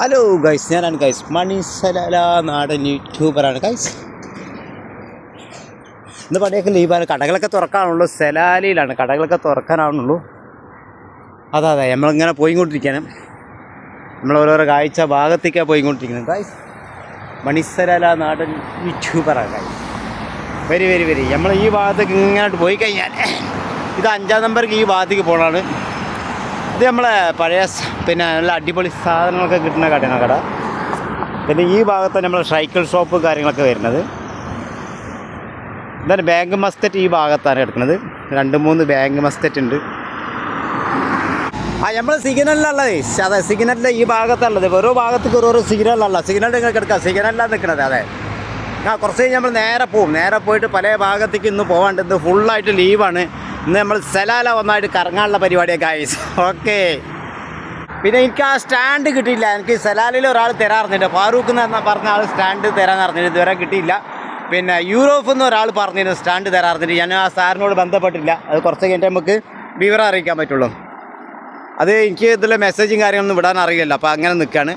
Hello guys, ഞാനാണ് guys മണിസലാല നാടൻ യൂട്യൂബറാണ് guys. ഇന്ന് പണിയൊക്കെ ലീവാണ്, കടകളൊക്കെ തുറക്കാനുള്ളൂ. സലാലയിലാണ് കടകളൊക്കെ തുറക്കാനാവുന്നുള്ളൂ. അതെ നമ്മളിങ്ങനെ പോയിക്കൊണ്ടിരിക്കാനും നമ്മൾ ഓരോരോ കാഴ്ച ഭാഗത്തേക്കാണ് പോയിക്കൊണ്ടിരിക്കുന്നത് ഗൈസ്. മണിസലാല നാടൻ യൂട്യൂബറാണ് ഗൈസ്. വരി നമ്മൾ ഈ ഭാഗത്തേക്ക് ഇങ്ങോട്ട് പോയി കഴിഞ്ഞാൽ ഇത് 5-ാം നമ്പർക്ക് ഈ ഭാഗത്തേക്ക് പോകണതാണ്. ഇത് നമ്മളെ പഴയ നല്ല അടിപൊളി സാധനങ്ങളൊക്കെ കിട്ടുന്ന കടയാണ് കട. പിന്നെ ഈ ഭാഗത്ത് നമ്മൾ സൈക്കിൾ ഷോപ്പ് കാര്യങ്ങളൊക്കെ വരുന്നത്. എന്തായാലും ബാങ്ക് മസ്കറ്റ് ഈ ഭാഗത്താണ് എടുക്കുന്നത്. 2-3 ബാങ്ക് മസ്കറ്റ് ഉണ്ട്. നമ്മൾ സിഗ്നലിലുള്ളത്. അതെ, സിഗ്നലിൽ ഈ ഭാഗത്തുള്ളത്. ഓരോ ഭാഗത്തേക്ക് ഓരോ സിഗ്നലല്ല. സിഗ്നൽ നിങ്ങൾക്ക് എടുക്കാം. സിഗ്നലിലാണ് നിൽക്കുന്നത്. അതെ, കുറച്ച് കഴിഞ്ഞ് നമ്മൾ നേരെ പോയിട്ട് പല ഭാഗത്തേക്ക് ഇന്ന് പോകാണ്ട്. ഇന്ന് ഫുള്ളായിട്ട് ലീവാണ്. ഇന്ന് നമ്മൾ സലാല ഒന്നായിട്ട് കറങ്ങാനുള്ള പരിപാടിയൊക്കെ ഗൈസ്. ഓക്കെ, പിന്നെ എനിക്ക് ആ സ്റ്റാൻഡ് കിട്ടിയില്ല. എനിക്ക് സലാലയിൽ ഒരാൾ തരാറുണ്ട്. ഫാറൂഖ് എന്ന് പറഞ്ഞ ആൾ സ്റ്റാൻഡ് തരാമെന്ന് പറഞ്ഞിട്ട് ഇതുവരെ കിട്ടിയില്ല. പിന്നെ യൂറോപ്പ് എന്ന് ഒരാൾ പറഞ്ഞിരുന്നു സ്റ്റാൻഡ് തരാറുണ്ട്. ഞാൻ ആ സാറിനോട് ബന്ധപ്പെട്ടില്ല. അത് കുറച്ച് കഴിഞ്ഞിട്ട് നമുക്ക് വിവരം അറിയിക്കാൻ പറ്റുള്ളൂ. അത് എനിക്ക് ഇതിലെ മെസ്സേജും കാര്യങ്ങളൊന്നും വിടാൻ അറിയില്ല. അപ്പോൾ അങ്ങനെ നിൽക്കുകയാണ്.